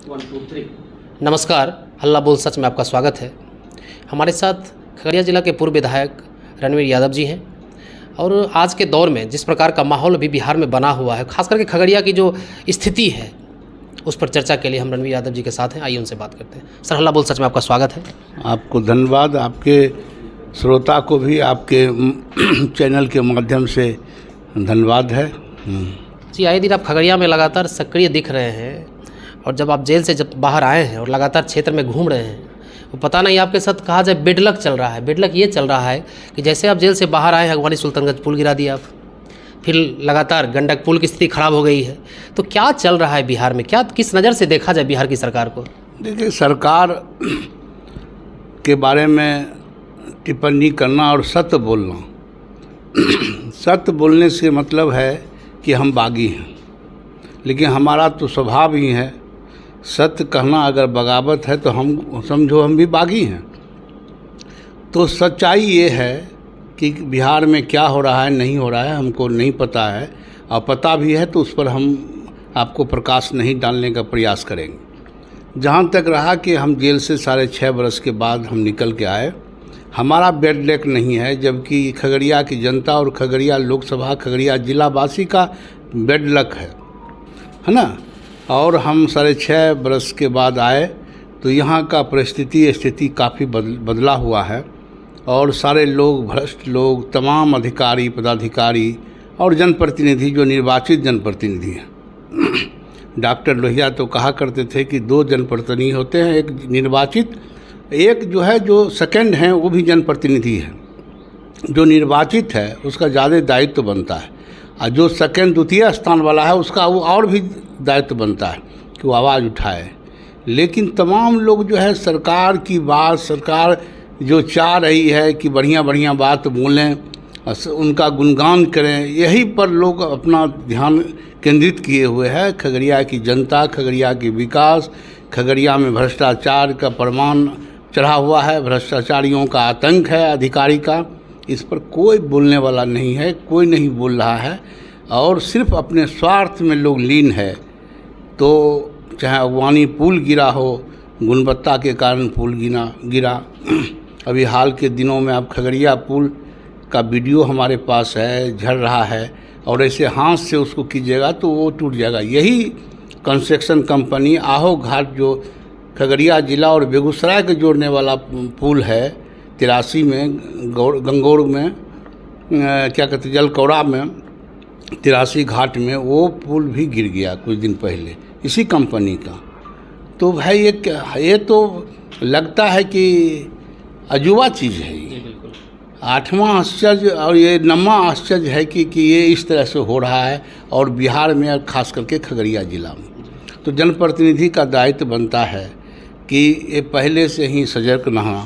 1 2 3। नमस्कार, हल्ला बोल सच में आपका स्वागत है। हमारे साथ खगड़िया जिला के पूर्व विधायक रणवीर यादव जी हैं और आज के दौर में जिस प्रकार का माहौल अभी बिहार में बना हुआ है, खास करके खगड़िया की जो स्थिति है उस पर चर्चा के लिए हम रणवीर यादव जी के साथ हैं। आइए उनसे बात करते हैं। सर, हल्ला बोल सच में आपका स्वागत है। आपको धन्यवाद, आपके श्रोता को भी आपके चैनल के माध्यम से धन्यवाद है। जी, आए दिन आप खगड़िया में लगातार सक्रिय दिख रहे हैं और जब आप जेल से जब बाहर आए हैं और लगातार क्षेत्र में घूम रहे हैं, वो पता नहीं आपके साथ कहा जाए बेडलक चल रहा है। बेडलक ये चल रहा है कि जैसे आप जेल से बाहर आए हैं, अगवानी सुल्तानगंज पुल गिरा दिया आप, फिर लगातार गंडक पुल की स्थिति खराब हो गई है। तो क्या चल रहा है बिहार में? क्या किस नज़र से देखा जाए बिहार की सरकार को? देखिए, सरकार के बारे में टिप्पणी करना और सत्य बोलना, सत्य बोलने से मतलब है कि हम बागी हैं, लेकिन हमारा तो स्वभाव ही है सत्य कहना। अगर बगावत है तो हम समझो हम भी बागी हैं। तो सच्चाई ये है कि बिहार में क्या हो रहा है नहीं हो रहा है हमको नहीं पता है, और पता भी है तो उस पर हम आपको प्रकाश नहीं डालने का प्रयास करेंगे। जहाँ तक रहा कि हम जेल से 6.5 बरस के बाद हम निकल के आए, हमारा बेड लक नहीं है, जबकि खगड़िया की जनता और खगड़िया लोकसभा खगड़िया जिलावासी का बेड लक है ना। और हम 6.5 बरस के बाद आए तो यहाँ का स्थिति काफ़ी बदला हुआ है, और सारे लोग, भ्रष्ट लोग, तमाम अधिकारी पदाधिकारी और जनप्रतिनिधि जो निर्वाचित जनप्रतिनिधि हैं डॉक्टर लोहिया तो कहा करते थे कि 2 जनप्रतिनिधि होते हैं, एक निर्वाचित, एक जो है जो सेकंड हैं वो भी जनप्रतिनिधि है। जो निर्वाचित है उसका ज़्यादा दायित्व बनता है, और जो सेकंड द्वितीय स्थान वाला है उसका वो और भी दायित्व बनता है कि वो आवाज़ उठाए। लेकिन तमाम लोग जो है सरकार की बात, सरकार जो चाह रही है कि बढ़िया बढ़िया बात बोलें, उनका गुणगान करें, यही पर लोग अपना ध्यान केंद्रित किए हुए हैं। खगड़िया की जनता, खगड़िया की विकास, खगड़िया में भ्रष्टाचार का प्रमाण चढ़ा हुआ है, भ्रष्टाचारियों का आतंक है अधिकारी का, इस पर कोई बोलने वाला नहीं है, कोई नहीं बोल रहा है, और सिर्फ अपने स्वार्थ में लोग लीन है। तो चाहे अगवानी पुल गिरा हो, गुणवत्ता के कारण पुल गिरा। अभी हाल के दिनों में आप खगड़िया पुल का वीडियो हमारे पास है, झड़ रहा है, और ऐसे हाथ से उसको कीजिएगा तो वो टूट जाएगा। यही कंस्ट्रक्शन कंपनी आहू घाट जो खगड़िया जिला और बेगूसराय के जोड़ने वाला पुल है 83 में, गंगौर में क्या कहते जलकौड़ा में 83 घाट में, वो पुल भी गिर गया कुछ दिन पहले इसी कंपनी का। तो भाई ये तो लगता है कि अजूबा चीज़ है ये। 8वां आश्चर्य और ये 9वां आश्चर्य है कि ये इस तरह से हो रहा है, और बिहार में और ख़ास करके खगड़िया जिला में। तो जनप्रतिनिधि का दायित्व बनता है कि ये पहले से ही सजग रहना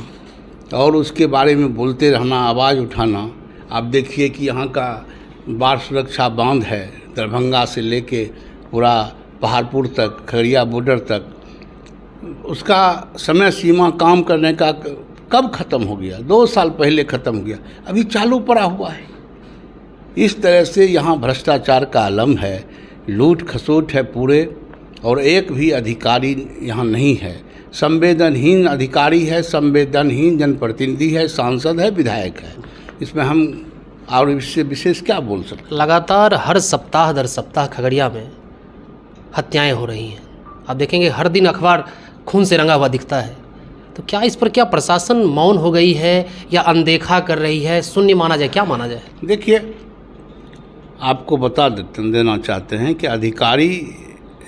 और उसके बारे में बोलते रहना, आवाज़ उठाना। आप देखिए कि यहाँ का बाढ़ सुरक्षा बांध है, दरभंगा से लेके पूरा पहाड़पुर तक, खगड़िया बॉर्डर तक, उसका समय सीमा काम करने का कब ख़त्म हो गया? 2 साल पहले ख़त्म हो गया, अभी चालू पड़ा हुआ है। इस तरह से यहाँ भ्रष्टाचार का आलम है, लूट खसोट है पूरे, और एक भी अधिकारी यहाँ नहीं है। संवेदनहीन अधिकारी है, संवेदनहीन जनप्रतिनिधि है, सांसद है, विधायक है। इसमें हम और इससे विशेष क्या बोल सकते? लगातार हर सप्ताह दर सप्ताह खगड़िया में हत्याएं हो रही हैं। आप देखेंगे हर दिन अखबार खून से रंगा हुआ दिखता है। तो क्या इस पर क्या प्रशासन मौन हो गई है या अनदेखा कर रही है, शून्य माना जाए, क्या माना जाए? देखिए, आपको बता देना चाहते हैं कि अधिकारी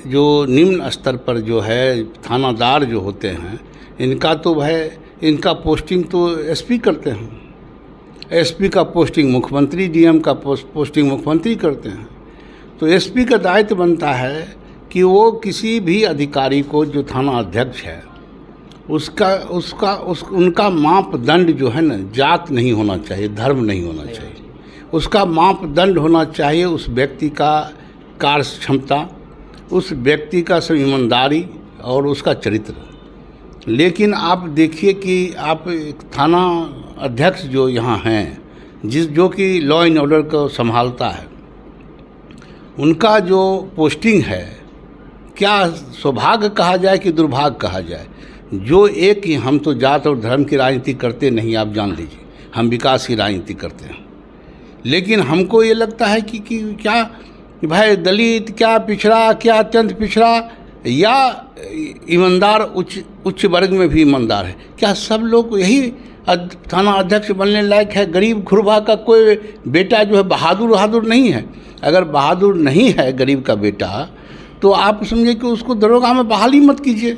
जो निम्न स्तर पर जो है थानादार जो होते हैं, इनका तो है, इनका पोस्टिंग तो एसपी करते हैं। एसपी का पोस्टिंग मुख्यमंत्री, डीएम का पोस्टिंग मुख्यमंत्री करते हैं। तो एसपी का दायित्व बनता है कि वो किसी भी अधिकारी को, जो थाना अध्यक्ष है, उनका मापदंड जो है ना, जात नहीं होना चाहिए, धर्म नहीं होना चाहिए। उसका मापदंड होना चाहिए उस व्यक्ति का कार्य क्षमता, उस व्यक्ति का सब ईमानदारी और उसका चरित्र। लेकिन आप देखिए कि आप थाना अध्यक्ष जो यहाँ हैं, जो कि लॉ एंड ऑर्डर को संभालता है, उनका जो पोस्टिंग है क्या सौभाग्य कहा जाए कि दुर्भाग्य कहा जाए, जो एक ही, हम तो जात और धर्म की राजनीति करते नहीं, आप जान लीजिए, हम विकास की राजनीति करते हैं। लेकिन हमको ये लगता है कि क्या भाई दलित, क्या पिछड़ा, क्या अत्यंत पिछड़ा, या ईमानदार उच्च वर्ग में भी ईमानदार है, क्या सब लोग यही थाना अध्यक्ष बनने लायक है? गरीब घुरबा का कोई बेटा जो है बहादुर नहीं है। अगर बहादुर नहीं है गरीब का बेटा, तो आप समझिए कि उसको दरोगा में बहाली मत कीजिए,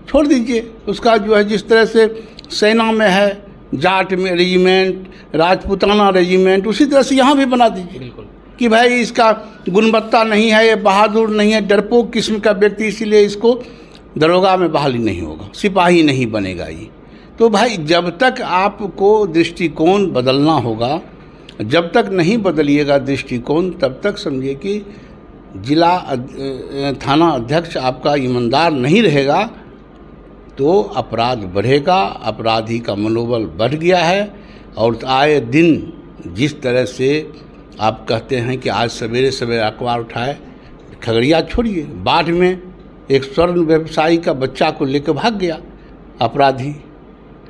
छोड़ दीजिए। उसका जो है जिस तरह से सेना में है जाट में रेजिमेंट, राजपूताना रेजिमेंट, उसी तरह से यहाँ भी बना दीजिए। बिल्कुल कि भाई इसका गुणवत्ता नहीं है, ये बहादुर नहीं है, डरपोक किस्म का व्यक्ति, इसीलिए इसको दरोगा में बहाली नहीं होगा, सिपाही नहीं बनेगा ये। तो भाई जब तक आपको दृष्टिकोण बदलना होगा, जब तक नहीं बदलिएगा दृष्टिकोण, तब तक समझिए कि जिला थाना अध्यक्ष आपका ईमानदार नहीं रहेगा, तो अपराध बढ़ेगा। अपराधी का मनोबल बढ़ गया है। और आए दिन जिस तरह से आप कहते हैं कि आज सवेरे सवेरे अखबार उठाए, खगड़िया छोड़िए, बाढ़ में एक स्वर्ण व्यवसायी का बच्चा को लेकर भाग गया अपराधी।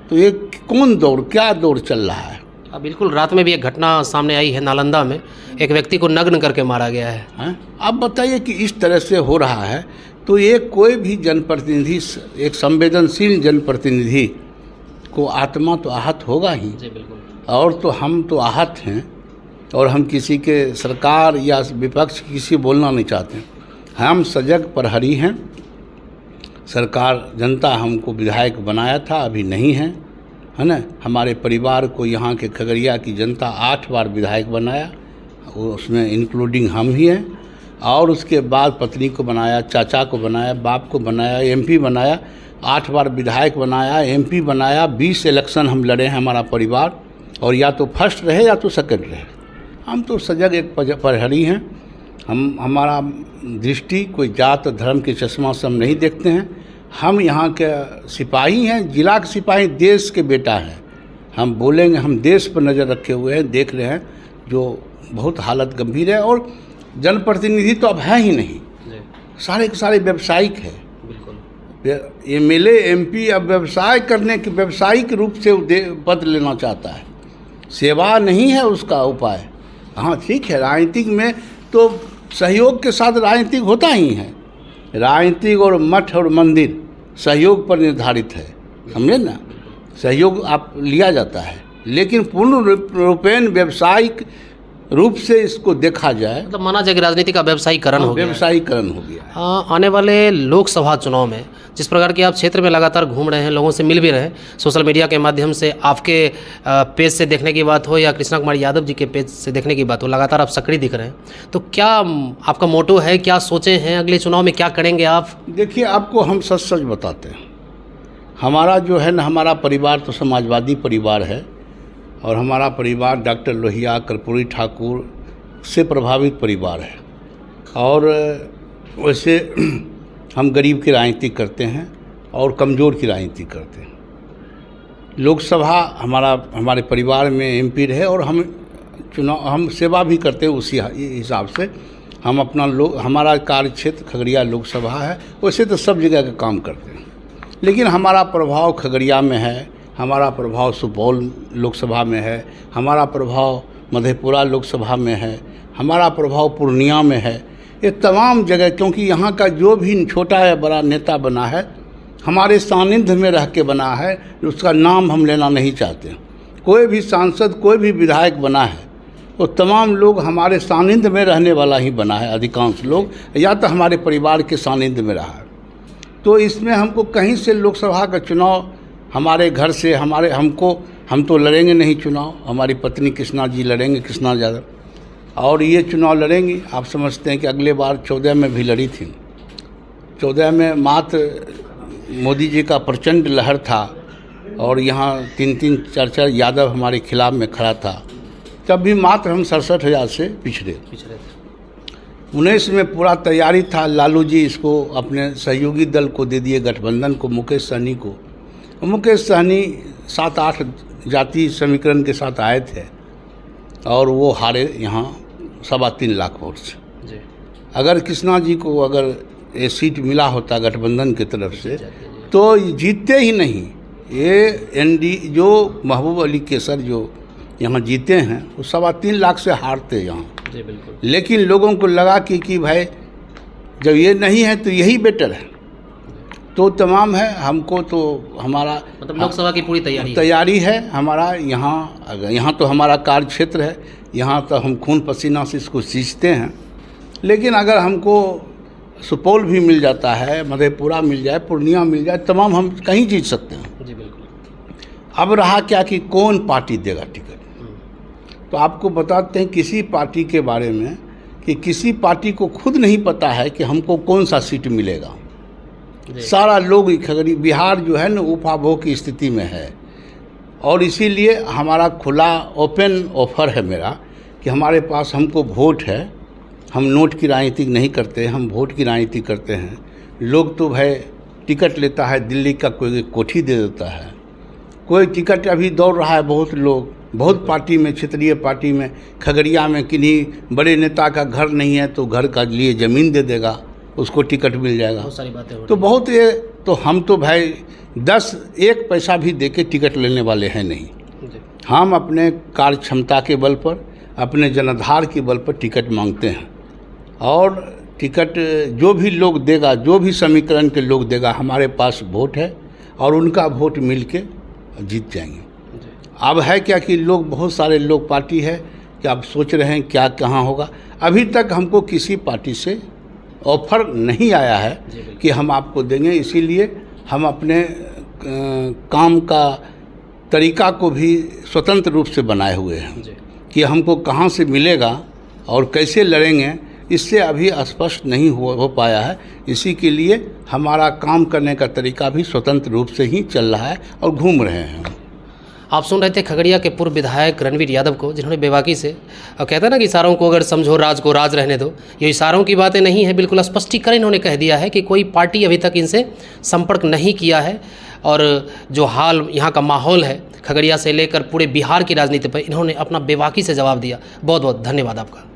तो ये कौन दौर, क्या दौर चल रहा है? बिल्कुल, रात में भी एक घटना सामने आई है, नालंदा में एक व्यक्ति को नग्न करके मारा गया है। आप बताइए कि इस तरह से हो रहा है, तो ये कोई भी जनप्रतिनिधि, एक संवेदनशील जनप्रतिनिधि को आत्मा तो आहत होगा ही। जी बिल्कुल। और तो हम तो आहत हैं, और हम किसी के सरकार या विपक्ष किसी बोलना नहीं चाहते। हम सजग प्रहरी हैं। सरकार, जनता हमको विधायक बनाया था, अभी नहीं है ना। हमारे परिवार को यहाँ के खगड़िया की जनता 8 बार विधायक बनाया, उसमें इंक्लूडिंग हम ही हैं। और उसके बाद पत्नी को बनाया, चाचा को बनाया, बाप को बनाया, एमपी बनाया, 8 बार विधायक बनाया, एमपी बनाया, 20 इलेक्शन हम लड़े हैं हमारा परिवार, और या तो फर्स्ट रहे या तो सेकंड रहे। हम तो सजग एक प्रहरी हैं। हमारा दृष्टि कोई जात धर्म के चश्मा से हम नहीं देखते हैं। हम यहाँ के सिपाही हैं, जिला के सिपाही, देश के बेटा हैं। हम बोलेंगे, हम देश पर नज़र रखे हुए हैं, देख रहे हैं जो बहुत हालत गंभीर है। और जनप्रतिनिधि तो अब है ही नहीं, सारे के सारे व्यावसायिक है। बिल्कुल, एमएलए एमपी अब व्यवसाय करने के, व्यावसायिक रूप से पद लेना चाहता है, सेवा नहीं है उसका उपाय। हाँ ठीक है, राजनीतिक में तो सहयोग के साथ राजनीतिक होता ही है। राजनीतिक और मठ और मंदिर सहयोग पर निर्धारित है, समझे ना, सहयोग आप लिया जाता है। लेकिन पूर्ण रूपेण व्यावसायिक रूप से इसको देखा जाए, मतलब माना जाए कि राजनीति का व्यवसायीकरण हो गया। व्यवसायीकरण हो गया। आने वाले लोकसभा चुनाव में जिस प्रकार की आप क्षेत्र में लगातार घूम रहे हैं, लोगों से मिल भी रहे हैं, सोशल मीडिया के माध्यम से, आपके पेज से देखने की बात हो या कृष्णा कुमार यादव जी के पेज से देखने की बात हो, लगातार आप सक्रिय दिख रहे हैं। तो क्या आपका मोटो है, क्या सोचे हैं अगले चुनाव में, क्या करेंगे आप? देखिए, आपको हम सच बताते हैं। हमारा जो है ना, हमारा परिवार तो समाजवादी परिवार है, और हमारा परिवार डॉक्टर लोहिया, कर्पूरी ठाकुर से प्रभावित परिवार है। और वैसे हम गरीब की राजनीति करते हैं और कमज़ोर की राजनीति करते हैं। लोकसभा हमारे परिवार में एमपी रहे, और हम सेवा भी करते हैं उसी हिसाब से। हम हमारा कार्य क्षेत्र खगड़िया लोकसभा है, वैसे तो सब जगह का काम करते हैं, लेकिन हमारा प्रभाव खगड़िया में है, हमारा प्रभाव सुपौल लोकसभा में है, हमारा प्रभाव मधेपुरा लोकसभा में है, हमारा प्रभाव पूर्णिया में है। ये तमाम जगह, क्योंकि यहाँ का जो भी छोटा या बड़ा नेता बना है, हमारे सानिध्य में रह के बना है, उसका नाम हम लेना नहीं चाहते। कोई भी सांसद, कोई भी विधायक बना है, वो तमाम लोग हमारे सानिध्य में रहने वाला ही बना है। अधिकांश लोग या तो हमारे परिवार के सानिध्य में रहा है। तो इसमें हमको कहीं से लोकसभा का चुनाव हमारे घर से, हम तो लड़ेंगे नहीं चुनाव। हमारी पत्नी कृष्णा जी लड़ेंगे, कृष्णा यादव, और ये चुनाव लड़ेंगी। आप समझते हैं कि अगले बार 14 में भी लड़ी थी। 14 में मात्र मोदी जी का प्रचंड लहर था, और यहाँ 3-3, 4-4 यादव हमारे खिलाफ में खड़ा था। तब भी मात्र हम 67,000 से पिछड़े थे। 19 में पूरा तैयारी था, लालू जी इसको अपने सहयोगी दल को दे दिए, गठबंधन को, मुकेश सहनी को। मुकेश सहनी 7-8 जाति समीकरण के साथ आए थे, और वो हारे यहाँ 3.25 लाख वोट से। अगर कृष्णा जी को अगर ये सीट मिला होता गठबंधन की तरफ से तो जीतते ही नहीं। ये जो महबूब अली केसर जो यहाँ जीते हैं वो 3.25 लाख से हारते यहाँ। जी बिल्कुल। लेकिन लोगों को लगा कि भाई जब ये नहीं है तो यही बेटर है, तो तमाम है। हमको तो हमारा मतलब लोकसभा की पूरी तैयारी है हमारा। यहाँ तो हमारा कार्य क्षेत्र है, यहाँ तो हम खून पसीना से इसको सींचते हैं। लेकिन अगर हमको सुपौल भी मिल जाता है, मधेपुरा मिल जाए, पूर्णिया मिल जाए, तमाम हम कहीं जीत सकते हैं। जी बिल्कुल। अब रहा क्या कि कौन पार्टी देगा टिकट, तो आपको बताते हैं किसी पार्टी के बारे में कि किसी पार्टी को खुद नहीं पता है कि हमको कौन सा सीट मिलेगा। सारा लोग खगड़ी बिहार जो है ना उपाभोग की स्थिति में है, और इसीलिए हमारा खुला ओपन ऑफर है मेरा कि हमारे पास हमको वोट है। हम नोट की राजनीति नहीं करते, हम वोट की राजनीति करते हैं। लोग तो भाई टिकट लेता है, दिल्ली का कोई कोठी दे देता है, कोई टिकट अभी दौड़ रहा है। बहुत लोग बहुत पार्टी में, क्षेत्रीय पार्टी में, खगड़िया में किन्हीं बड़े नेता का घर नहीं है तो घर का लिए ज़मीन दे देगा, उसको टिकट मिल जाएगा। बहुत सारी बातें हो तो बहुत ये तो हम तो भाई 1 पैसा भी दे के टिकट लेने वाले हैं नहीं। हम अपने कार्य क्षमता के बल पर, अपने जनाधार के बल पर टिकट मांगते हैं, और टिकट जो भी लोग देगा, जो भी समीकरण के लोग देगा, हमारे पास वोट है और उनका वोट मिल के जीत जाएंगे। अब है क्या कि लोग, बहुत सारे लोग पार्टी है कि आप सोच रहे हैं क्या कहाँ होगा। अभी तक हमको किसी पार्टी से ऑफर नहीं आया है कि हम आपको देंगे। इसीलिए हम अपने काम का तरीका को भी स्वतंत्र रूप से बनाए हुए हैं कि हमको कहाँ से मिलेगा और कैसे लड़ेंगे, इससे अभी स्पष्ट नहीं हो पाया है। इसी के लिए हमारा काम करने का तरीका भी स्वतंत्र रूप से ही चल रहा है और घूम रहे हैं। आप सुन रहे थे खगड़िया के पूर्व विधायक रणवीर यादव को, जिन्होंने बेबाकी से, और कहते हैं ना कि इशारों को अगर समझो राज को राज रहने दो, ये इशारों की बातें नहीं है, बिल्कुल स्पष्टीकरण इन्होंने कह दिया है कि कोई पार्टी अभी तक इनसे संपर्क नहीं किया है। और जो हाल यहाँ का माहौल है खगड़िया से लेकर पूरे बिहार की राजनीति पर इन्होंने अपना बेबाकी से जवाब दिया। बहुत बहुत धन्यवाद आपका।